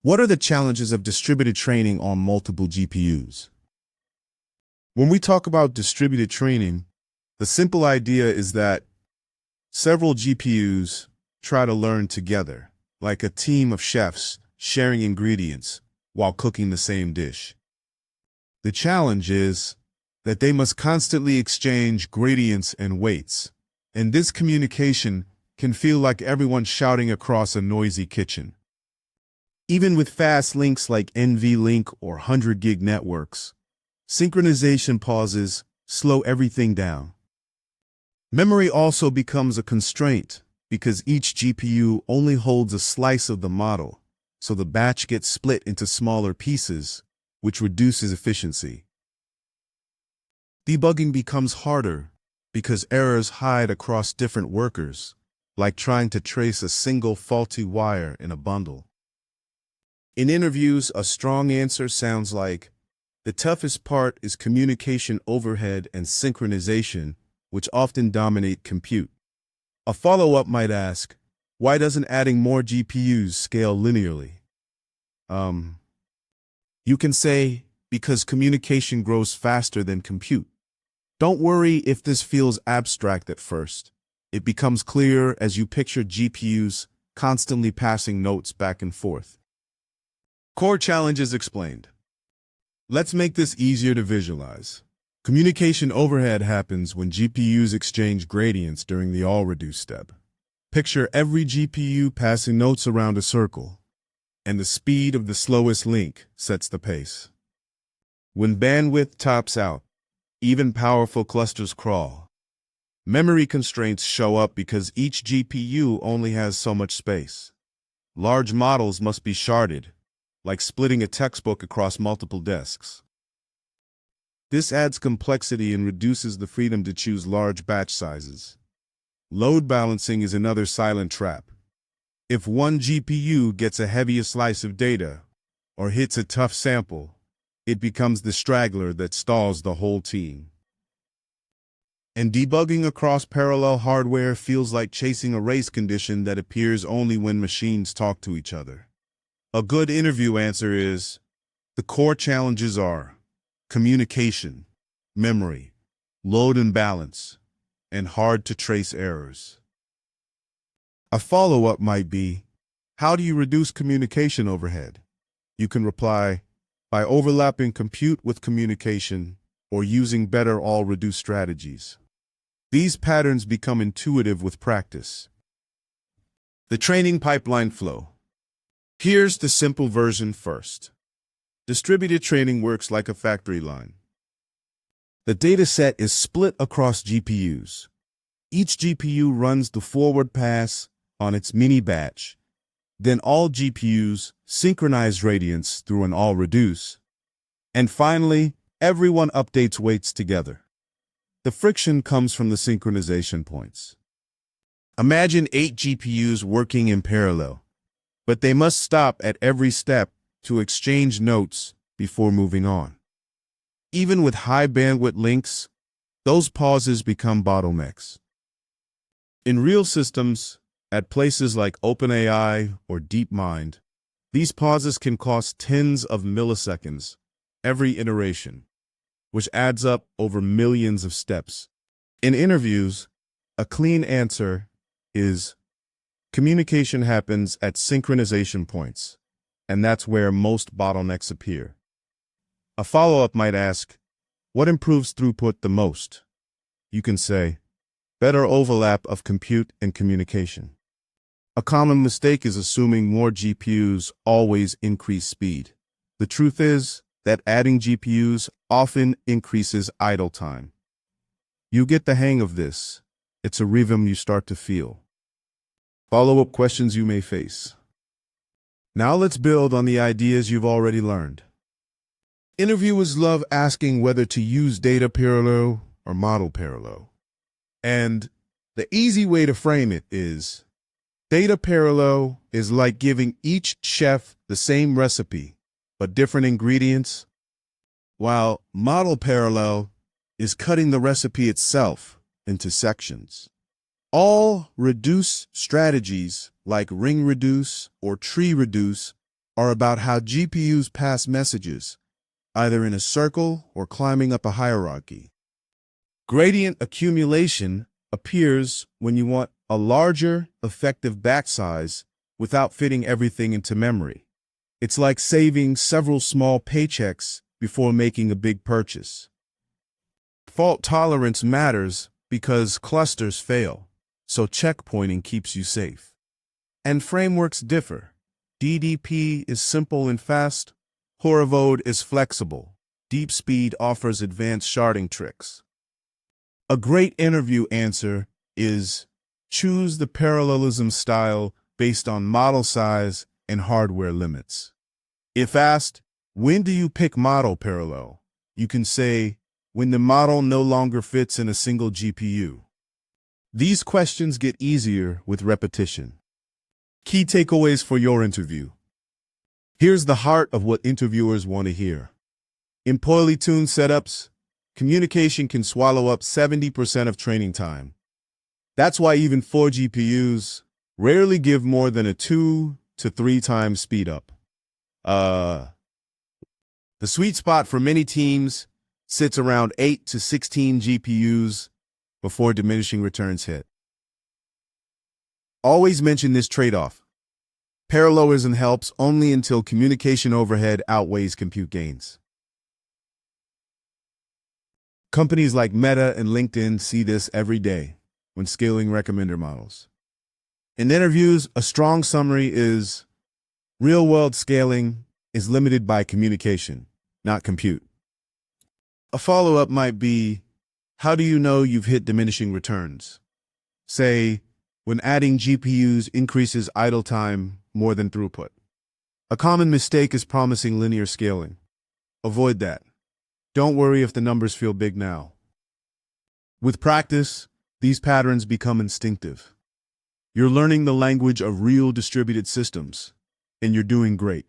What are the challenges of distributed training on multiple GPUs? When we talk about distributed training, the simple idea is that several GPUs try to learn together, like a team of chefs sharing ingredients while cooking the same dish. The challenge is that they must constantly exchange gradients and weights, and this communication can feel like everyone shouting across a noisy kitchen. Even with fast links like NVLink or 100 gig networks, synchronization pauses slow everything down. Memory also becomes a constraint because each GPU only holds a slice of the model, so the batch gets split into smaller pieces, which reduces efficiency. Debugging becomes harder because errors hide across different workers, like trying to trace a single faulty wire in a bundle. In interviews, a strong answer sounds like, "The toughest part is communication overhead and synchronization, which often dominate compute." A follow-up might ask, why doesn't adding more GPUs scale linearly? You can say, because communication grows faster than compute. Don't worry if this feels abstract at first. It becomes clear as you picture GPUs constantly passing notes back and forth. Core challenges explained. Let's make this easier to visualize. Communication overhead happens when GPUs exchange gradients during the all-reduce step. Picture every GPU passing notes around a circle, and the speed of the slowest link sets the pace. When bandwidth tops out, even powerful clusters crawl. Memory constraints show up because each GPU only has so much space. Large models must be sharded, like splitting a textbook across multiple desks. This adds complexity and reduces the freedom to choose large batch sizes. Load balancing is another silent trap. If one GPU gets a heavier slice of data or hits a tough sample, it becomes the straggler that stalls the whole team. And debugging across parallel hardware feels like chasing a race condition that appears only when machines talk to each other. A good interview answer is, the core challenges are communication, memory, load and balance, and hard-to-trace errors. A follow-up might be, how do you reduce communication overhead? You can reply, by overlapping compute with communication or using better all-reduce strategies. These patterns become intuitive with practice. The training pipeline flow. Here's the simple version first. Distributed training works like a factory line. The dataset is split across GPUs. Each GPU runs the forward pass on its mini batch. Then all GPUs synchronize gradients through an all-reduce. And finally, everyone updates weights together. The friction comes from the synchronization points. Imagine 8 GPUs working in parallel, but they must stop at every step to exchange notes before moving on. Even with high bandwidth links, those pauses become bottlenecks. In real systems, at places like OpenAI or DeepMind, these pauses can cost tens of milliseconds every iteration, which adds up over millions of steps. In interviews, a clean answer is communication happens at synchronization points, and that's where most bottlenecks appear. A follow-up might ask, what improves throughput the most? You can say, better overlap of compute and communication. A common mistake is assuming more GPUs always increase speed. The truth is that adding GPUs often increases idle time. You get the hang of this. It's a rhythm you start to feel. Follow-up questions you may face. Now let's build on the ideas you've already learned. Interviewers love asking whether to use data parallel or model parallel. And the easy way to frame it is, data parallel is like giving each chef the same recipe, but different ingredients, while model parallel is cutting the recipe itself into sections. All reduce strategies like ring reduce or tree reduce are about how GPUs pass messages, either in a circle or climbing up a hierarchy. Gradient accumulation appears when you want a larger, effective batch size without fitting everything into memory. It's like saving several small paychecks before making a big purchase. Fault tolerance matters because clusters fail, so checkpointing keeps you safe. And frameworks differ. DDP is simple and fast. Horovode is flexible. Deepspeed offers advanced sharding tricks. A great interview answer is choose the parallelism style based on model size and hardware limits. If asked, when do you pick model parallel? You can say, when the model no longer fits in a single GPU. These questions get easier with repetition. Key takeaways for your interview. Here's the heart of what interviewers want to hear. In poorly tuned setups, communication can swallow up 70% of training time. That's why even 4 GPUs rarely give more than a 2 to 3 times speed up. The sweet spot for many teams sits around 8 to 16 GPUs before diminishing returns hit. Always mention this trade-off. Parallelism helps only until communication overhead outweighs compute gains. Companies like Meta and LinkedIn see this every day when scaling recommender models. In interviews, a strong summary is real-world scaling is limited by communication, not compute. A follow-up might be, how do you know you've hit diminishing returns? Say, when adding GPUs increases idle time more than throughput. A common mistake is promising linear scaling. Avoid that. Don't worry if the numbers feel big now. With practice, these patterns become instinctive. You're learning the language of real distributed systems, and you're doing great.